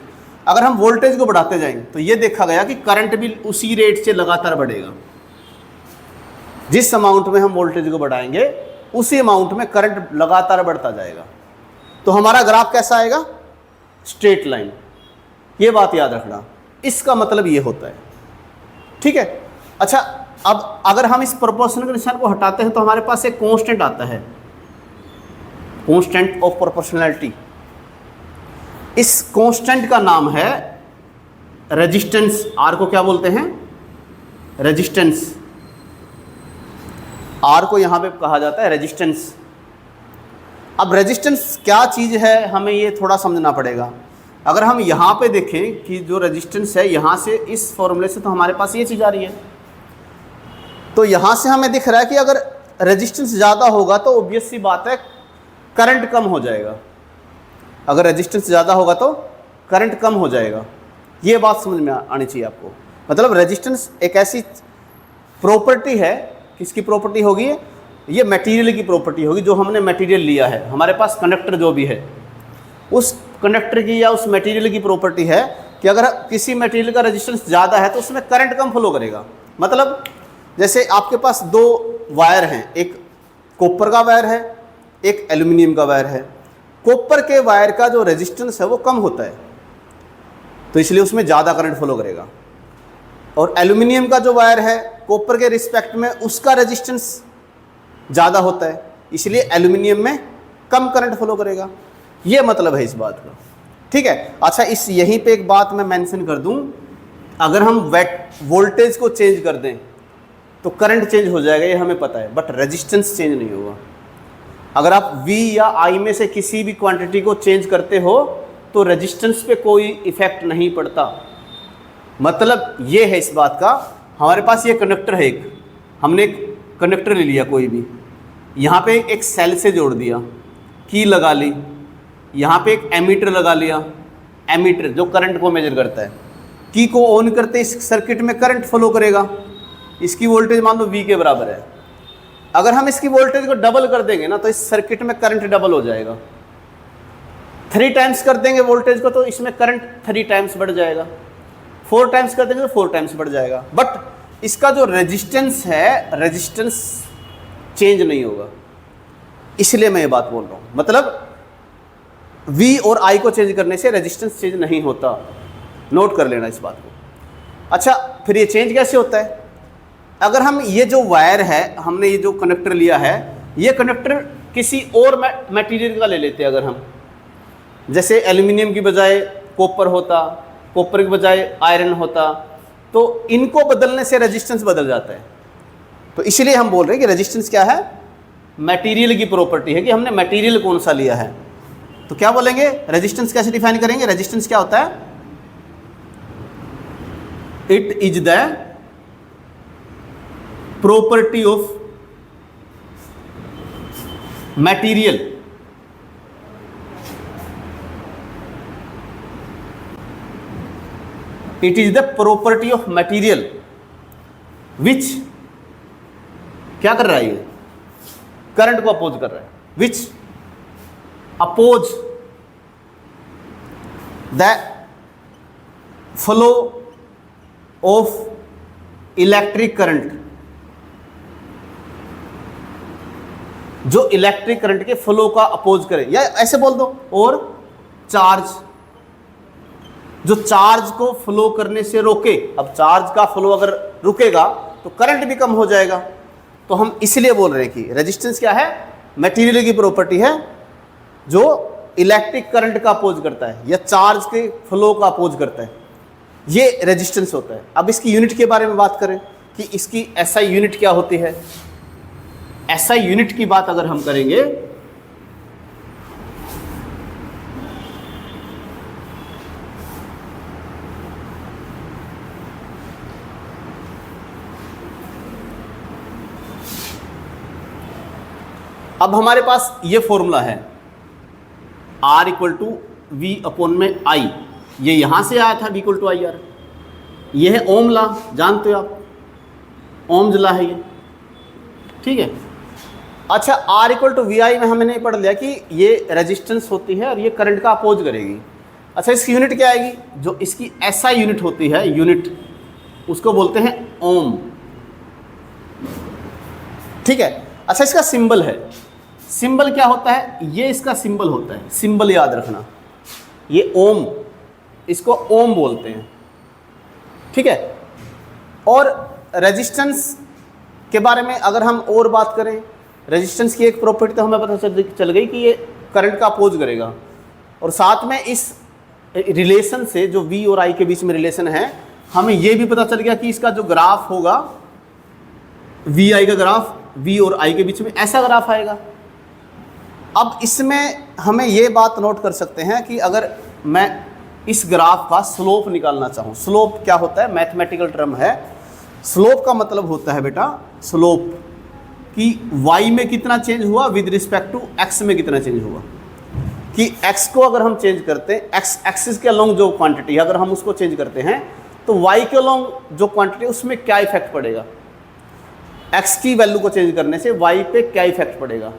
अगर हम वोल्टेज को बढ़ाते जाएंगे तो ये देखा गया कि करंट भी उसी रेट से लगातार बढ़ेगा। जिस अमाउंट में हम वोल्टेज को बढ़ाएंगे उसी अमाउंट में करंट लगातार बढ़ता जाएगा। तो हमारा ग्राफ कैसा आएगा? Straight line. ये बात याद रखना, इसका मतलब ये होता है। ठीक है, अच्छा अब अगर हम इस प्रोपोर्शनल के निशान को हटाते हैं तो हमारे पास एक कांस्टेंट आता है, कांस्टेंट ऑफ प्रोपोर्शनैलिटी। इस कांस्टेंट का नाम है रेजिस्टेंस। आर को क्या बोलते हैं? रेजिस्टेंस। आर को यहां पे कहा जाता है रेजिस्टेंस। अब रेजिस्टेंस क्या चीज है हमें ये थोड़ा समझना पड़ेगा। अगर हम यहां पे देखें कि जो रेजिस्टेंस है यहां से इस फॉर्मूले से, तो हमारे पास ये चीज आ रही है, तो यहां से हमें दिख रहा है कि अगर रेजिस्टेंस ज़्यादा होगा तो ऑब्वियस सी बात है करंट कम हो जाएगा। अगर रेजिस्टेंस ज़्यादा होगा तो करंट कम हो जाएगा। ये बात समझ में आनी चाहिए आपको। मतलब रेजिस्टेंस एक ऐसी प्रॉपर्टी है, किसकी प्रॉपर्टी होगी? ये मटेरियल की प्रॉपर्टी होगी। जो हमने मटेरियल लिया है, हमारे पास कंडक्टर जो भी है, उस कंडक्टर की या उस मटेरियल की प्रॉपर्टी है कि अगर किसी मटेरियल का रेजिस्टेंस ज़्यादा है तो उसमें करंट कम फ्लो करेगा। मतलब जैसे आपके पास दो वायर हैं, एक कॉपर का वायर है, एक एल्यूमिनियम का वायर है। कॉपर के वायर का जो रेजिस्टेंस है वो कम होता है, तो इसलिए उसमें ज़्यादा करंट फ्लो करेगा। और एल्यूमिनियम का जो वायर है, कॉपर के रिस्पेक्ट में उसका रेजिस्टेंस ज़्यादा होता है, इसलिए एल्यूमिनियम में कम करंट फ्लो करेगा। ये मतलब है इस बात का। ठीक है, अच्छा इस यहीं पे एक बात मैं मेंशन कर दूं अगर हम वोल्टेज को चेंज कर दें तो करंट चेंज हो जाएगा, ये हमें पता है, बट रेजिस्टेंस चेंज नहीं होगा। अगर आप V या I में से किसी भी क्वांटिटी को चेंज करते हो तो रेजिस्टेंस पे कोई इफेक्ट नहीं पड़ता। मतलब ये है इस बात का, हमारे पास ये कंडक्टर है एक, हमने एक कंडक्टर ले लिया कोई भी, यहाँ पे एक सेल से जोड़ दिया, की लगा ली, यहाँ पे एक एमीटर लगा लिया, एमीटर जो करंट को मेजर करता है, की को ऑन करते इस सर्किट में करंट फ्लो करेगा, इसकी वोल्टेज मान लो V के बराबर है। अगर हम इसकी वोल्टेज को डबल कर देंगे ना तो इस सर्किट में करंट डबल हो जाएगा। 3 टाइम्स कर देंगे वोल्टेज को तो इसमें करंट 3 टाइम्स बढ़ जाएगा, 4 टाइम्स कर देंगे तो 4 टाइम्स बढ़ जाएगा। बट इसका जो रेजिस्टेंस है, रेजिस्टेंस चेंज नहीं होगा, इसलिए मैं ये बात बोल रहा हूँ। मतलब V और I को चेंज करने से रेजिस्टेंस चेंज नहीं होता, नोट कर लेना इस बात को। अच्छा, फिर ये चेंज कैसे होता है? अगर हम ये जो वायर है, हमने ये जो कंडक्टर लिया है, ये कंडक्टर किसी और मटेरियल का ले लेते हैं, अगर हम जैसे एल्युमिनियम की बजाय कॉपर होता, कॉपर की बजाय आयरन होता, तो इनको बदलने से रेजिस्टेंस बदल जाता है। तो इसलिए हम बोल रहे हैं कि रेजिस्टेंस क्या है, मटेरियल की प्रॉपर्टी है कि हमने मटेरियल कौन सा लिया है। तो क्या बोलेंगे, रेजिस्टेंस कैसे डिफाइन करेंगे? रेजिस्टेंस क्या होता है? It is the property of material it is the property of material which क्या कर रहा है, ये करंट को अपोज कर रहा है, which oppose the flow of electric current, जो इलेक्ट्रिक करंट के फ्लो का अपोज करे, या ऐसे बोल दो, और चार्ज जो चार्ज को फ्लो करने से रोके। अब चार्ज का फ्लो अगर रुकेगा तो करंट भी कम हो जाएगा। तो हम इसलिए बोल रहे हैं कि रेजिस्टेंस क्या है, मटेरियल की प्रॉपर्टी है जो इलेक्ट्रिक करंट का अपोज करता है या चार्ज के फ्लो का अपोज करता है, ये रेजिस्टेंस होता है। अब इसकी यूनिट के बारे में बात करें कि इसकी SI यूनिट क्या होती है। SI यूनिट की बात अगर हम करेंगे अब हमारे पास ये फॉर्मूला है R = V/I, ये यहां से आया था, V = IR। ये है ओम लॉ, जानते हो आप, ओम्स लॉ है ये, ठीक है। अच्छा, R = VI में हमने पढ़ लिया कि ये रेजिस्टेंस होती है और ये करंट का अपोज करेगी। अच्छा, इसकी यूनिट क्या आएगी? जो इसकी SI यूनिट होती है, यूनिट उसको बोलते हैं ओम, ठीक है। अच्छा, इसका सिंबल है, सिंबल क्या होता है? ये इसका सिंबल होता है, सिंबल याद रखना, ये ओम, इसको ओम बोलते हैं, ठीक है। और रेजिस्टेंस के बारे में अगर हम और बात करें, रेजिस्टेंस की एक प्रॉपर्टी तो हमें पता चल गई कि ये करंट का अपोज करेगा, और साथ में इस रिलेशन से जो V और I के बीच में रिलेशन है, हमें ये भी पता चल गया कि इसका जो ग्राफ होगा, VI का ग्राफ V और I के बीच में ऐसा ग्राफ आएगा। अब इसमें हमें ये बात नोट कर सकते हैं कि अगर मैं इस ग्राफ का स्लोप निकालना चाहूँ, स्लोप क्या होता है? मैथमेटिकल टर्म है। स्लोप का मतलब होता है बेटा, स्लोप कि y में कितना चेंज हुआ विद रिस्पेक्ट टू x में कितना चेंज हुआ, कि x को अगर हम चेंज करते हैं, x एक्सिस के अलोंग जो क्वांटिटी है अगर हम उसको चेंज करते हैं तो y के अलोंग जो क्वांटिटी उसमें क्या इफेक्ट पड़ेगा, x की वैल्यू को चेंज करने से y पे क्या इफेक्ट पड़ेगा,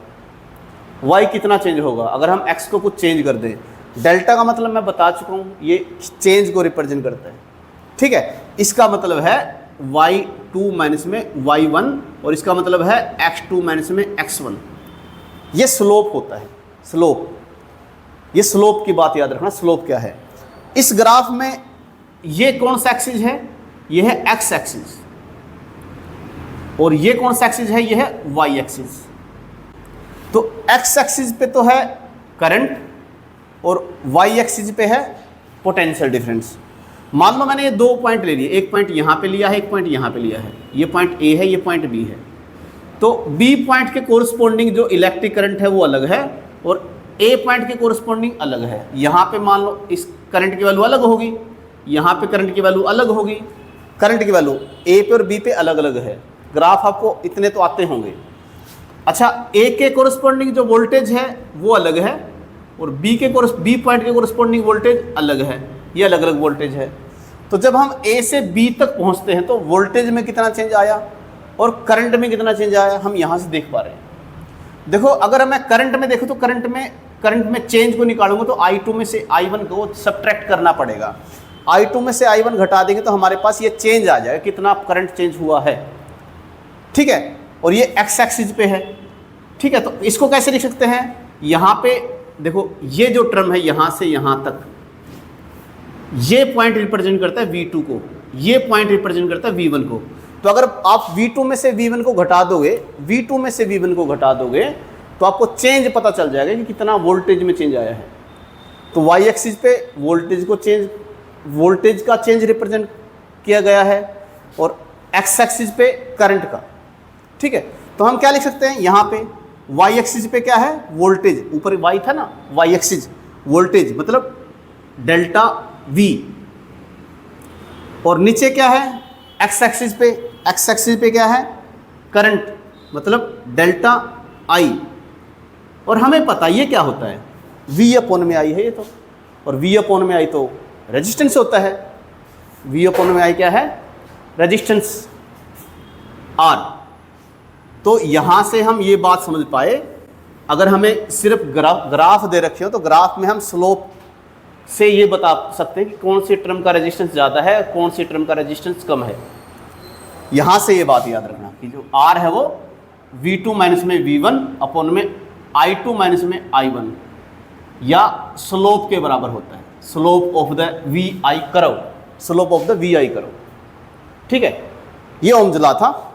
y कितना चेंज होगा अगर हम x को कुछ चेंज कर दें। डेल्टा का मतलब मैं बता चुका हूँ, ये चेंज को रिप्रेजेंट करता है, ठीक है। इसका मतलब है y2 माइनस में y1 और इसका मतलब है x2 माइनस में x1। ये स्लोप होता है, स्लोप, ये स्लोप की बात याद रखना, स्लोप क्या है। इस ग्राफ में ये कौन सा एक्सिस है? ये है x एक्सिस, और ये कौन सा एक्सिस है? ये है y एक्सिस। तो x एक्सिस पे तो है करंट और y एक्सिस पे है पोटेंशियल डिफरेंस। मान लो मैंने ये 2 पॉइंट ले लिए, एक पॉइंट यहाँ पे लिया है, एक पॉइंट यहाँ पे लिया है, ये पॉइंट ए है, ये पॉइंट बी है। तो बी पॉइंट के कोरस्पोंडिंग जो इलेक्ट्रिक करंट है वो अलग है और ए पॉइंट के कोरस्पोंडिंग अलग है। यहाँ पे मान लो इस करंट की वैल्यू अलग होगी, यहाँ पे करंट की वैल्यू अलग होगी, करंट की वैल्यू ए पे और बी पे अलग अलग है। ग्राफ आपको इतने तो आते होंगे। अच्छा, ए के कोरस्पोंडिंग जो वोल्टेज है वो अलग है और बी पॉइंट के कोरस्पोंडिंग वोल्टेज अलग है, ये अलग अलग वोल्टेज है। तो जब हम ए से बी तक पहुंचते हैं तो वोल्टेज में कितना चेंज आया और करंट में कितना चेंज आया, हम यहाँ से देख पा रहे हैं। देखो, अगर मैं करंट में देखूँ तो करंट में चेंज को निकालूंगा तो I2 में से I1 को सब्ट्रैक्ट करना पड़ेगा। I2 में से I1 घटा देंगे तो हमारे पास ये चेंज आ जाएगा, कितना करंट चेंज हुआ है। ठीक है, और ये एक्स एक्सिस पे है। ठीक है, तो इसको कैसे लिख सकते हैं, यहाँ पे देखो ये जो टर्म है यहाँ से यहाँ तक, ये पॉइंट रिप्रेजेंट करता है V2 को, ये पॉइंट रिप्रेजेंट करता है V1 को। तो अगर आप V2 में से V1 को घटा दोगे, V2 में से V1 को घटा दोगे तो आपको चेंज पता चल जाएगा कि कितना वोल्टेज में चेंज आया है। तो y एक्सिस पे वोल्टेज का चेंज रिप्रेजेंट किया गया है और x एक्सिस पे करंट का। ठीक है, तो हम क्या लिख सकते हैं, यहाँ पे y एक्सिस पे क्या है, वोल्टेज, ऊपर y था ना, y एक्सिस वोल्टेज मतलब डेल्टा V, और नीचे क्या है, x एक्सिस पे क्या है, करंट मतलब डेल्टा I। और हमें पता ये क्या होता है, V अपॉन में I है ये तो, और V अपॉन में I तो रेजिस्टेंस होता है। V अपॉन में I क्या है, रेजिस्टेंस R। तो यहाँ से हम ये बात समझ पाए, अगर हमें सिर्फ ग्राफ दे रखे हो तो ग्राफ में हम स्लोप से ये बता सकते हैं कि कौन सी टर्म का रेजिस्टेंस ज़्यादा है, कौन सी टर्म का रेजिस्टेंस कम है। यहाँ से ये बात याद रखना कि जो R है वो V2 माइनस में V1 अपॉन में I2 माइनस में I1 या स्लोप के बराबर होता है, slope of the VI curve, slope of the VI curve. ठीक है, ये ओम्स लॉ था।